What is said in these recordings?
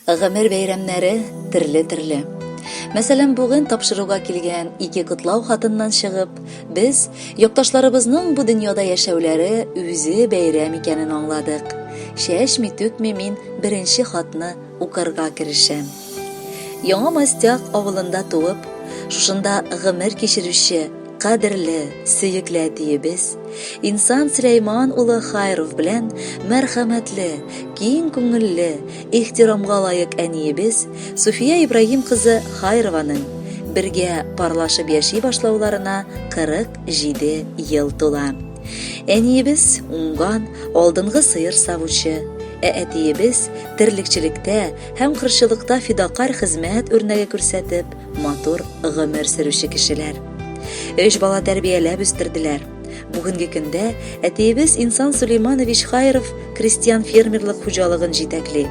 Гомер бәйрәмнәре төрле. Мәсәлән, бүген тапшыруга килгән ике котлау хатыннан чыгып, без якташларыбызның бу дөньяда яшәүләре үзе бәйрәм икәнен аңладык. Шәшми-түкми мин беренче хатны укырга керешәм. Яңа Мастяк авылында туып, шушында гомер кичерүче, кадерле, сөекле әтиебез, инсан Сөләйман улы Хайров белән мәрхәмәтле, киң күңелле, ихтирамга лаек әниебез Суфия Ибраһим кызы Хайрованың бергә парлашып яши башлауларына 47 ел тула. Әниебез уңган, алдынгы сыер савучы, әтиебез терлекчелектә һәм кыршылыкта фидакар хезмәт үрнәге күрсәтеп, матур гомер сөрүче кешеләр. 3 бала тәрбияләп үстерделәр. Бүгенге көндә әтиебез Инсан Сулейманович Хайров крестьян-фермерлык хуҗалыгын җитәкли.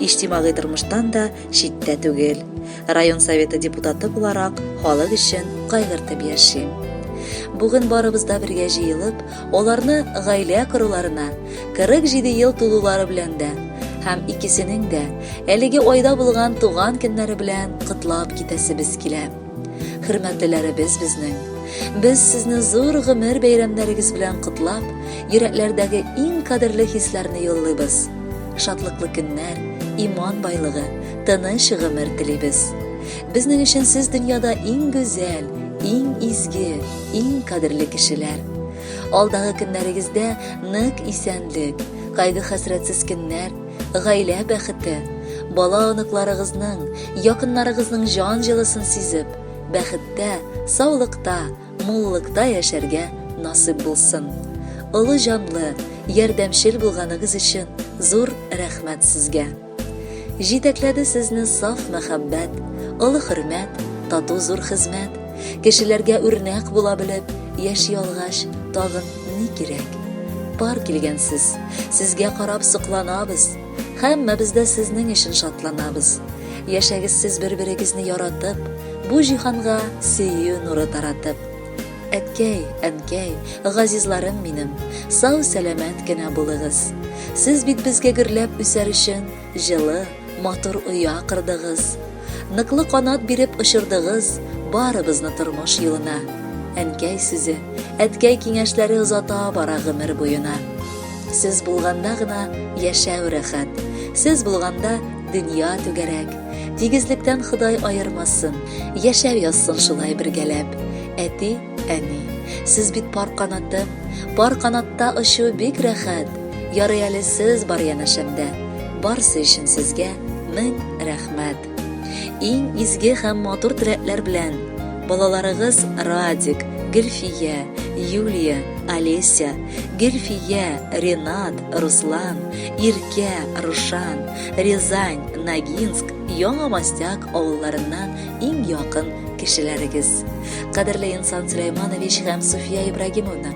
Иҗтимагый тормыштан да читтә түгел. Район советы депутаты буларак халык өчен кайгыртып яши. Бүген барыбыз да бергә җыелып, аларны гаилә коруларына 47 ел тулулары белән дә һәм икесенең дә әлеге айда булган туган көннәре белән котлап китәсебез килә. Хөрмәтлеләребез безнең. Без сезне зур гомер бәйрәмнәрегез белән котлап, йөрәкләрдәге иң кадерле хисләрне юллыйбыз. Шатлыклы көннәр, иман байлыгы, тыныч гомер телибез. Безнең өчен сез дөньяда иң гүзәл, иң изге, иң кадерле кешеләр. Алдагы көннәрегездә нык исәнлек, кайгы-хәсрәтсез көннәр, гаилә бәхете, бала оныкларыгызның, якыннарыгызның җан җылысын сизеп, бәхеттә, саулыкта, муллыкта яшәргә насыйп булсын. Олы җанлы, ярдәмчел булганыгыз өчен зур рәхмәт сезгә. Җитәкләде сезне саф мәхәббәт, олы хөрмәт, тату зур хезмәт. Кешеләргә үрнәк була белеп, яши алгач, тагын ни кирәк? Бар килгәнсез, сезгә карап сокланабыз. Һәммәбез дә сезнең өчен шатланабыз. Яшәгез сез бер-берегезне яратып, бу җиһанга сөю нуры таратып. Әткәй, әнкәй, газизларым минем, сау сәламәт кенә булыгыз. Сез бит безгә гөрләп үсәр өчен җылы, матур оя кырдыгыз. Ныклы канат биреп очырдыгыз барыбызны тормыш юлына. Әнкәй сүзе, әткәй киңәшләре узата бара гомер буена. Сез булганда гына яшәү рәхәт. Сез булганда дөнья түгәрәк. Тигезлектән Ходай айырмасын, яшәп язсын шулай бергәләп. Әти, әни, сез бит пар канатым, пар канатта очу бик рәхәт. Ярый әле сез бар янәшәмдә. Барсы өчен сезгә мең рәхмәт. Иң изге һәм матур теләкләр белән балаларыгыз Радик, Гөлфия, Юлия, Олеся, Гөлфия, Ренат, Руслан, Иркә, Рушан, Рязань, Ногинск, Яңа Мастяк авылларыннан иң якын кешеләрегез. Кадерле Инсан Сөләйманович һәм Суфия Ибраһимовна,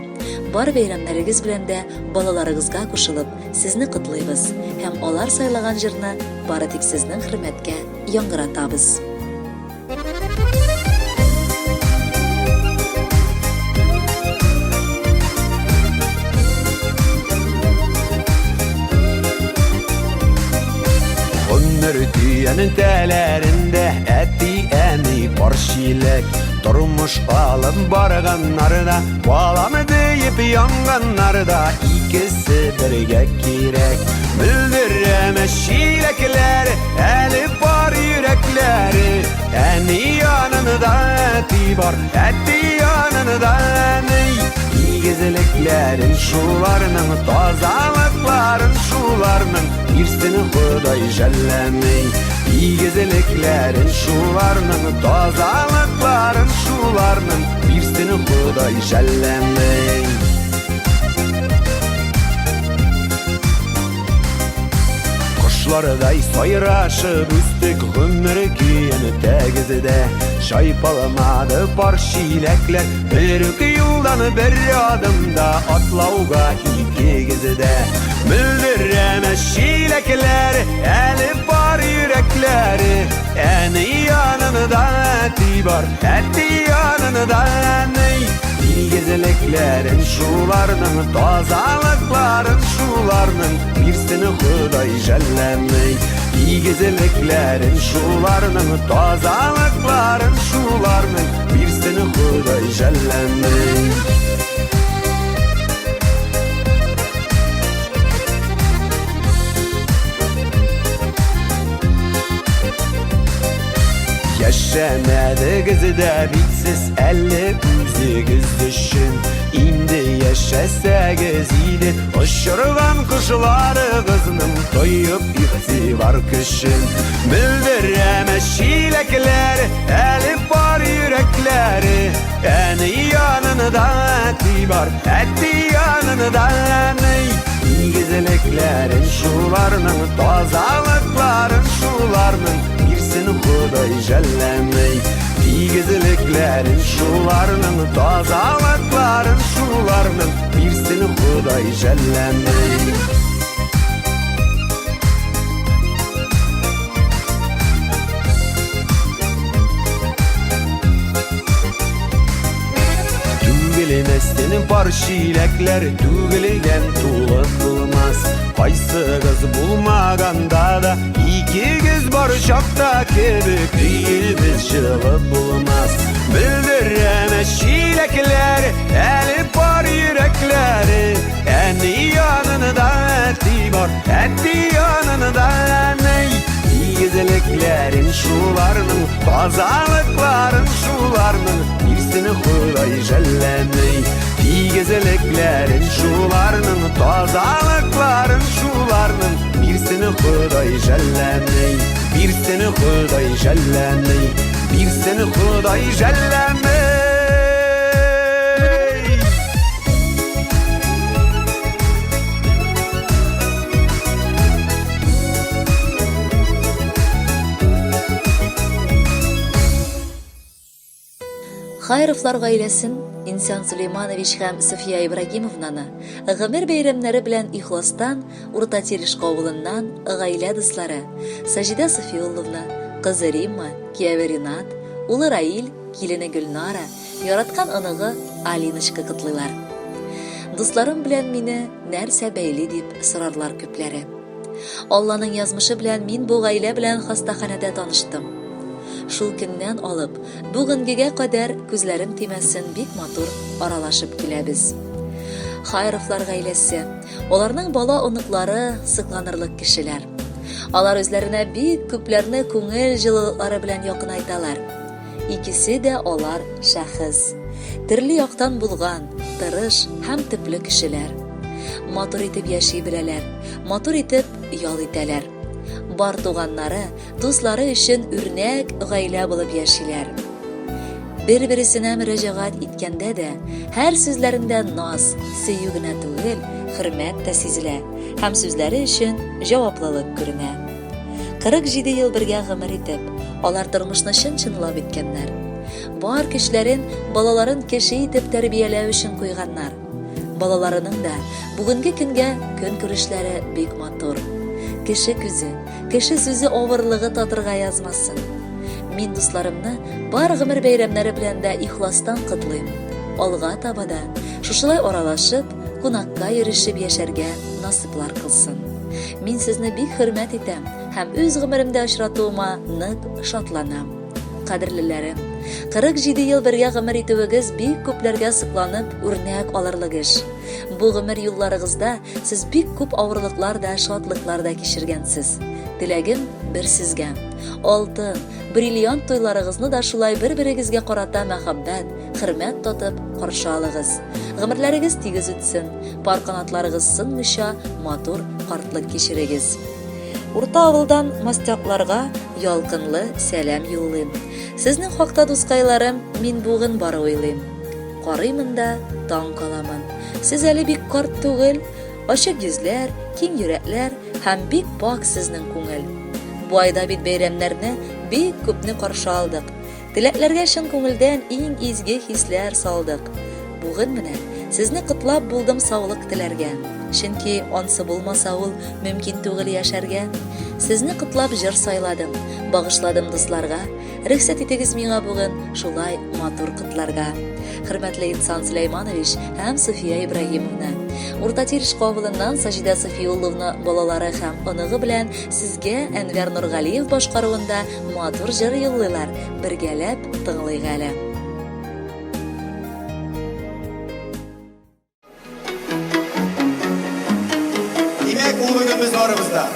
бар бәйрәмнәрегез белән дә балаларыгызга кушылып, сезне котлыйбыз һәм алар сайлаган җырны бары тик сезнең хөрмәткә яңгыратабыз. Түйәнең тәләрендә әти әни бар чиләк. Тормыш алып барганнарда, баланы дейіп янганнарда, икесе бергә кирәк. Мөлдерәмәс чиләкләре, әле бар йөрәкләре. Әни янында әти бар, әти янында әни. Игезлекләрен шуларның, тазалыкларын шуларның, бирсен Ходай жәлләмей. Игезлекләрен шуларның, тазалыкларын шуларның, бирсен Ходай жәлләмей. Кошлардай сайрашып үстек гомер көйәне тәгезедә. Шайпаламады бар чиләкләр, бер үк юлдан бер адымда атлауга икегезедә. Мөлдерәмәс чиләкләре, әле бар йөрәкләре. Әни янында әти бар, әти янында әни. Игезлекләрен шуларның, тазалыкларын шуларның, şularның birсini Худай жәлләмей. İgizliklerin şularның, тазалыкларын şularның birсini Худай жәлләмей. Yaşamadığız da bitsiz 50 üzüğüz düşün. İndi yaşasağız idi uçurgan kuşlarıgızның toyup ihtibar kışın. Bildiremez şilekleri, elip var yürekleri. Eni yanında eti var, eti yanında ney. İgizliklerin şularның, tazalıkların şularның birсini Худай жәлләмей. İgizliklerin şularның, tazalıkların şularның birсini Худай жәлләмей. Tügülmestin par şilekler, tügülgen tuluk bulmaz. Kaysıgız bulmaganda da iki göz bar şapta kebik değil biz şılıp bulmaz. Bildiremez şilekler, elip var yürekleri. Eni yanında eti var, eti yanında ney. İgizliklerin şularның, tazalıkların şularның birсini Худай жәлләмей. İgizliklerin şularның, tazalıkların şularның birсini Худай жәлләмей. Birсini Худай жәлләмей. Birсini Худай жәлләмей. Хайровлар гаиләсен Инсан Сулейманович һәм София Ибрагимовнаны гомер бәйрәмнәре белән ихластан Урта Терешка авылыннан гаилә дуслары Саҗидә Софиулловна, кызы Римма, кияве Ринат, улы Раил, килене Гөлнара, яраткан оныгы Алиночка котлыйлар. Дусларым белән мине нәрсә бәйли дип сорарлар күпләре. Алланың язмышы белән мин бу гаилә белән хастаханәдә таныштым. Шул көннән алып, бүгенгегә кадәр күзләрем тимәсен бик матур аралашып киләбез. Хайровлар гаиләсе, аларның бала оныклары сыкланырлык кешеләр. Алар үзләренә бик күпләрне күңел җылылыклары белән якынайталар. Икесе дә алар шәхес. Төрле яктан булган, тырыш һәм төпле кешеләр. Матур итеп яши беләләр, матур итеп ял итәләр. Бар туганнары, дуслары өчен үрнәк гаилә булып яшиләр. Бер-берсенә мөрәҗәгать иткәндә дә, һәр сүзләрендә наз, сөю генә түгел, хөрмәт тә сизелә һәм сүзләре өчен җаваплылык күренә. 47 ел бергә гомер итеп, алар тормышны чын-чынлап иткәннәр. Бар көчләрен, балаларын кеше итеп тәрбияләү өчен куйганнар. Балаларының да бүгенге көнгә көнкүрешләре бик матур. Кеше күзе, кеше сүзе авырлыгы татырга язмасын. Мин дусларымны бар гомер бәйрәмнәре белән дә ихластан котлыйм. Алга таба да шушылай аралашып, кунакка йөрешеп яшәргә насыплар кылсын. Мин сезне бик хөрмәт итәм һәм үз гомеремдә очратуыма нык шатланам. Кадерлеләрем, 47 ел бергә гомер итүегез бик күпләргә сыкланып үрнәк алырлык эш. Бу гомер юлларыгызда сез бик күп авырлыклар да, шатлыклар да кичергәнсез. Теләгем бер сезгә. Алтын, бриллиант туйларыгызны да шулай бер-берегезгә карата мәхәббәт, хөрмәт тотып каршы алыгыз. Гомерләрегез тигез үтсен, пар канатларыгыз сынмыйча матур картлык кичерегез. Урта авылдан мастякларга ялкынлы сәлам юллыйм. Сезнең хакта дускайларым, мин бүген бары уйлыйм. Карыймын да таң каламын. Сез әле бик карт түгел, ачык йөзләр, киң йөрәкләр һәм бик пак сезнең күңел. Бу айда бит бәйрәмнәрне бик күпне каршы алдык. Теләкләргә чын күңелдән иң изге хисләр салдык. Бүген менә сезне котлап булдым саулык теләргә. Чөнки ансы булмаса ул мөмкин түгел яшәргә. Сезне кытлап җыр сайладым, багышладым дусларга. Рөхсәт итегез миңа бүген шулай матур кытларга. Хөрмәтле Инсан Сөләйманович һәм Суфия Ибраһимовна. Урта Тиреш кавылыннан Саҗидә Софиулловна балалары һәм оныгы белән сезгә Әнвәр Нургалиев башкаруында матур җыр юллыйлар. Бергәләп тыңлыйк әле. Demek ulug'imiz oramizda.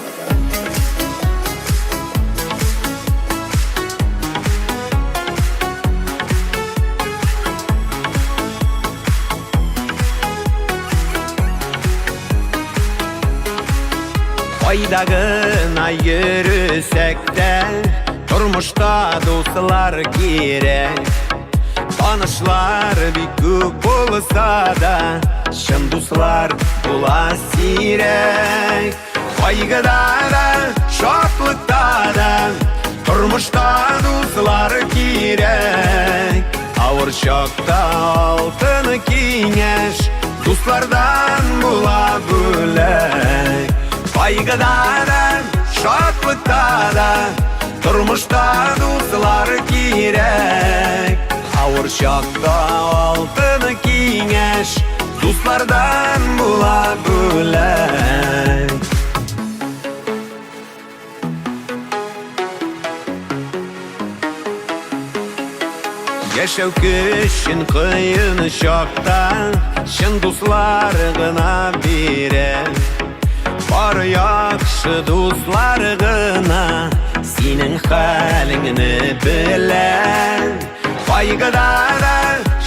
Qaydagına yürüsek de turmuşta dostlar gerek. Tanışlar bir köp olsa da şın dostlar bula sirek. Qaygıda da şadlıkta da turmuşta dostlar gerek. Ağır şokta altın kengeş dostlardan bula bölek. Qaygıda da şadlıkta da turmuşta dostlar gerek. Ağır şokta altın kengeş dostlardan bula bölek. Yaşav kışın kıyın şokta şın dostlar gına birer. Var yaxşı dostlar gına senin halini bilen. Qaygıda da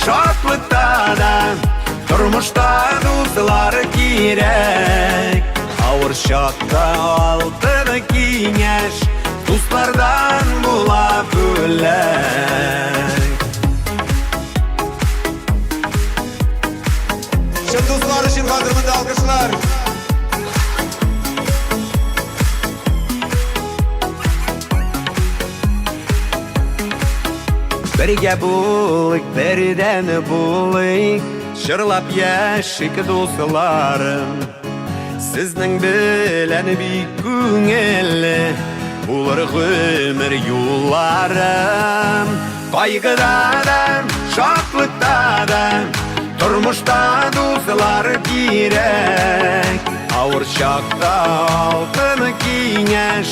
şadlıkta da turmuşta dostlar gerek. Ağır şokta altın kengeş dostlardan bula bölek. Şın dostlar için kadrımında alkışlar. Birge bulik, birden bulik, şırlap yaşık dostlarım. Sizning bilen bir köngilli bular ömür yollarım. Qaygıda da, şadlıkta da turmuşta dostlar gerek. Ağır şokta altın kengeş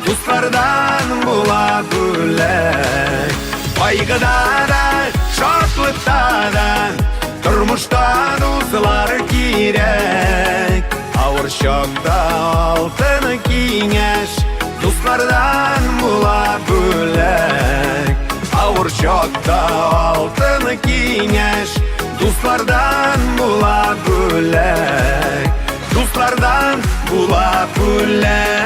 dostlardan bula bölek. Qaygıda da, şadlıkta da turmuşta dostlar gerek. Ağır şokta altın kengeş dostlardan bula bölek. Ağır şokta altın kengeş dostlardan bula bölek. Dostlardan bula bölek.